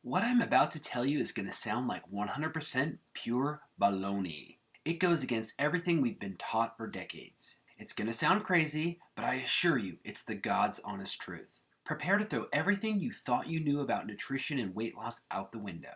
What I'm about to tell you is going to sound like 100% pure baloney. It goes against everything we've been taught for decades. It's going to sound crazy, but I assure you it's the God's honest truth. Prepare to throw everything you thought you knew about nutrition and weight loss out the window.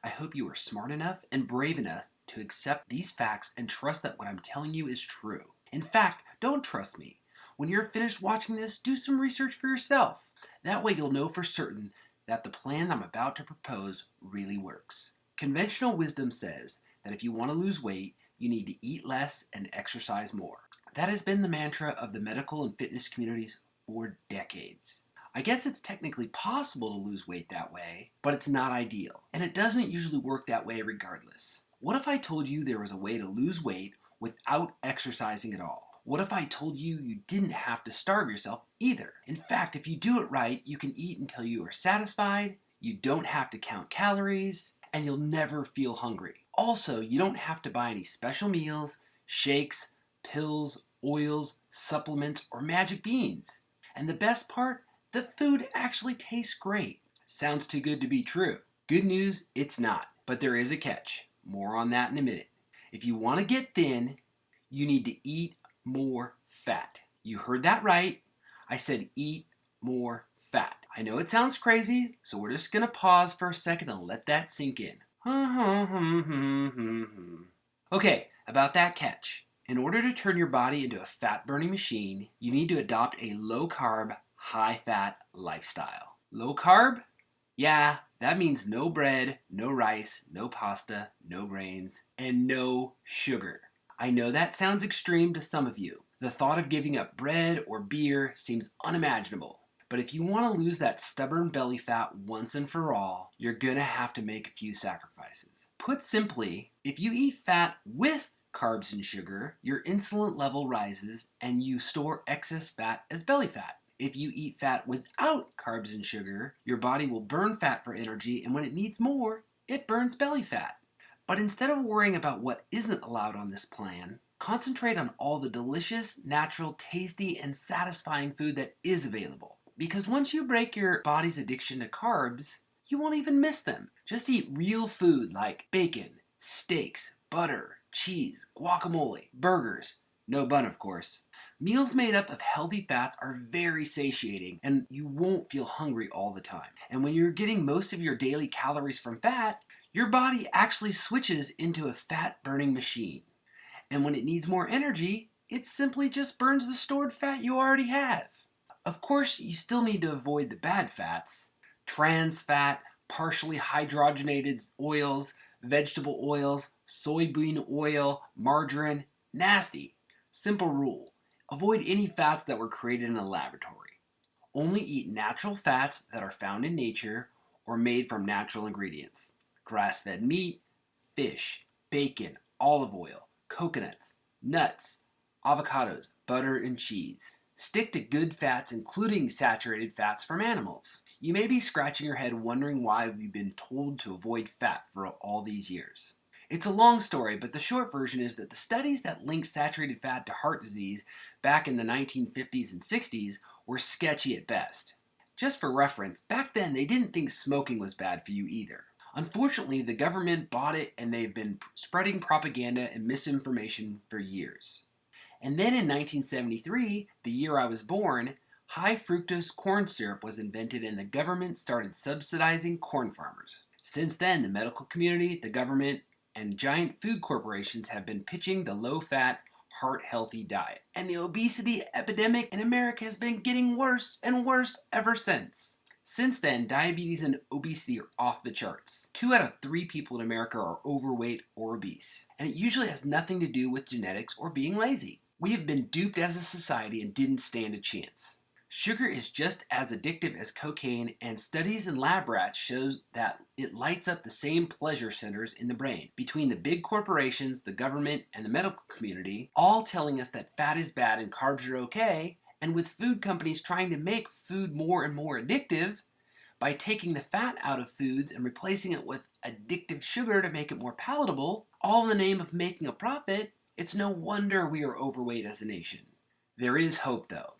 I hope you are smart enough and brave enough to accept these facts and trust that what I'm telling you is true. In fact, don't trust me. When you're finished watching this, do some research for yourself. That way you'll know for certain that the plan I'm about to propose really works. Conventional wisdom says that if you want to lose weight, you need to eat less and exercise more. That has been the mantra of the medical and fitness communities for decades. I guess it's technically possible to lose weight that way, but it's not ideal. And it doesn't usually work that way regardless. What if I told you there was a way to lose weight without exercising at all? What if I told you you didn't have to starve yourself either? In fact, if you do it right, you can eat until you are satisfied, you don't have to count calories, and you'll never feel hungry. Also, you don't have to buy any special meals, shakes, pills, oils, supplements, or magic beans. And the best part, the food actually tastes great. Sounds too good to be true. Good news, it's not. But there is a catch. More on that in a minute. If you want to get thin, you need to eat more fat. You heard that right. I said eat more fat. I know it sounds crazy, so we're just going to pause for a second and let that sink in. Okay, about that catch. In order to turn your body into a fat-burning machine, you need to adopt a low-carb, high-fat lifestyle. Low carb? Yeah, that means no bread, no rice, no pasta, no grains, and no sugar. I know that sounds extreme to some of you. The thought of giving up bread or beer seems unimaginable. But if you want to lose that stubborn belly fat once and for all, you're gonna have to make a few sacrifices. Put simply, if you eat fat with carbs and sugar, your insulin level rises and you store excess fat as belly fat. If you eat fat without carbs and sugar, your body will burn fat for energy, and when it needs more, it burns belly fat. But instead of worrying about what isn't allowed on this plan, concentrate on all the delicious, natural, tasty, and satisfying food that is available. Because once you break your body's addiction to carbs, you won't even miss them. Just eat real food like bacon, steaks, butter, cheese, guacamole, burgers. No bun, of course. Meals made up of healthy fats are very satiating and you won't feel hungry all the time. And when you're getting most of your daily calories from fat, your body actually switches into a fat-burning machine. And when it needs more energy, it simply just burns the stored fat you already have. Of course, you still need to avoid the bad fats. Trans fat, partially hydrogenated oils, vegetable oils, soybean oil, margarine, nasty. Simple rule. Avoid any fats that were created in a laboratory. Only eat natural fats that are found in nature or made from natural ingredients. Grass-fed meat, fish, bacon, olive oil, coconuts, nuts, avocados, butter, and cheese. Stick to good fats, including saturated fats from animals. You may be scratching your head wondering why we've been told to avoid fat for all these years. It's a long story, but the short version is that the studies that linked saturated fat to heart disease back in the 1950s and 60s were sketchy at best. Just for reference, back then they didn't think smoking was bad for you either. Unfortunately, the government bought it and they've been spreading propaganda and misinformation for years. And then in 1973, the year I was born, high fructose corn syrup was invented and the government started subsidizing corn farmers. Since then, the medical community, the government, and giant food corporations have been pitching the low-fat, heart-healthy diet. And the obesity epidemic in America has been getting worse and worse ever since. Since then, diabetes and obesity are off the charts. 2 out of 3 people in America are overweight or obese. And it usually has nothing to do with genetics or being lazy. We have been duped as a society and didn't stand a chance. Sugar is just as addictive as cocaine, and studies in lab rats shows that it lights up the same pleasure centers in the brain. Between the big corporations, the government, and the medical community, all telling us that fat is bad and carbs are okay, and with food companies trying to make food more and more addictive, by taking the fat out of foods and replacing it with addictive sugar to make it more palatable, all in the name of making a profit, it's no wonder we are overweight as a nation. There is hope though.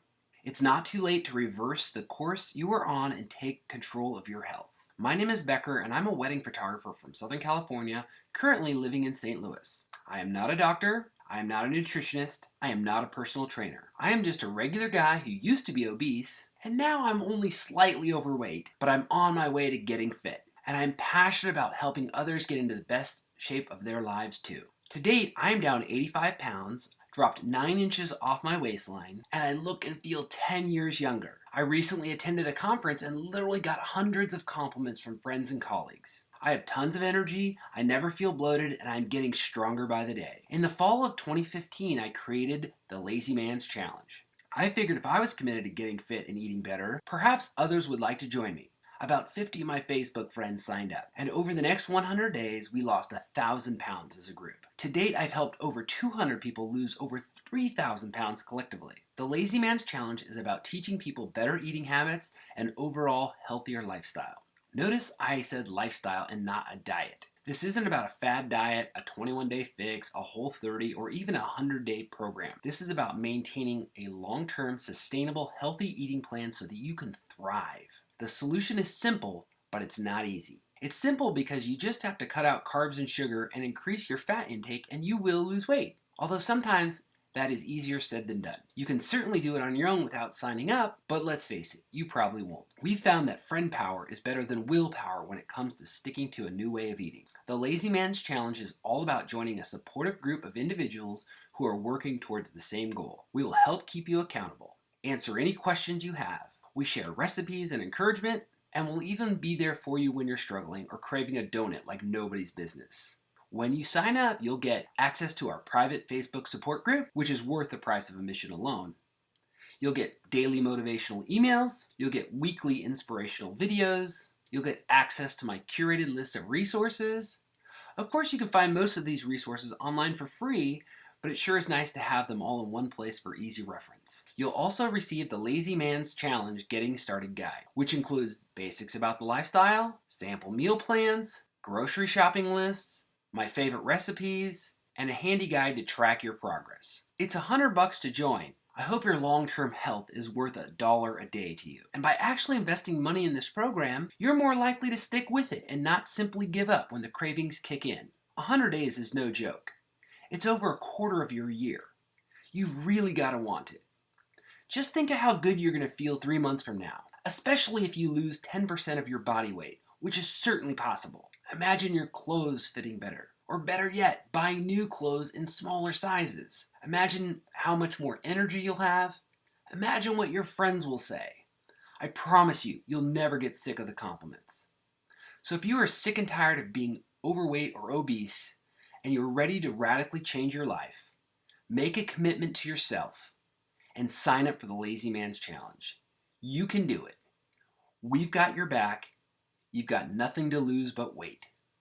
It's not too late to reverse the course you are on and take control of your health. My name is Becker and I'm a wedding photographer from Southern California, currently living in St. Louis. I am not a doctor, I am not a nutritionist, I am not a personal trainer. I am just a regular guy who used to be obese, and now I'm only slightly overweight, but I'm on my way to getting fit. And I'm passionate about helping others get into the best shape of their lives too. To date, I am down 85 pounds, dropped 9 inches off my waistline, and I look and feel 10 years younger. I recently attended a conference and literally got hundreds of compliments from friends and colleagues. I have tons of energy, I never feel bloated, and I'm getting stronger by the day. In the fall of 2015, I created the Lazy Man's Challenge. I figured if I was committed to getting fit and eating better, perhaps others would like to join me. About 50 of my Facebook friends signed up, and over the next 100 days, we lost 1,000 pounds as a group. To date, I've helped over 200 people lose over 3,000 pounds collectively. The Lazy Man's Challenge is about teaching people better eating habits and overall healthier lifestyle. Notice I said lifestyle and not a diet. This isn't about a fad diet, a 21-day fix, a Whole30, or even a 100-day program. This is about maintaining a long-term, sustainable, healthy eating plan so that you can thrive. The solution is simple, but it's not easy. It's simple because you just have to cut out carbs and sugar and increase your fat intake and you will lose weight. Although sometimes that is easier said than done. You can certainly do it on your own without signing up, but let's face it, you probably won't. We've found that friend power is better than willpower when it comes to sticking to a new way of eating. The Lazy Man's Challenge is all about joining a supportive group of individuals who are working towards the same goal. We will help keep you accountable, answer any questions you have. We share recipes and encouragement, and we'll even be there for you when you're struggling or craving a donut like nobody's business. When you sign up, you'll get access to our private Facebook support group, which is worth the price of admission alone. You'll get daily motivational emails, you'll get weekly inspirational videos, you'll get access to my curated list of resources. Of course, you can find most of these resources online for free, but it sure is nice to have them all in one place for easy reference. You'll also receive the Lazy Man's Challenge Getting Started Guide, which includes basics about the lifestyle, sample meal plans, grocery shopping lists, my favorite recipes, and a handy guide to track your progress. It's $100 to join. I hope your long-term health is worth $1 a day to you. And by actually investing money in this program, you're more likely to stick with it and not simply give up when the cravings kick in. 100 days is no joke. It's over a quarter of your year. You've really got to want it. Just think of how good you're going to feel 3 months from now, especially if you lose 10% of your body weight, which is certainly possible. Imagine your clothes fitting better. Or better yet, buying new clothes in smaller sizes. Imagine how much more energy you'll have. Imagine what your friends will say. I promise you, you'll never get sick of the compliments. So if you are sick and tired of being overweight or obese, and you're ready to radically change your life, make a commitment to yourself and sign up for the Lazy Man's Challenge. You can do it. We've got your back. You've got nothing to lose but weight.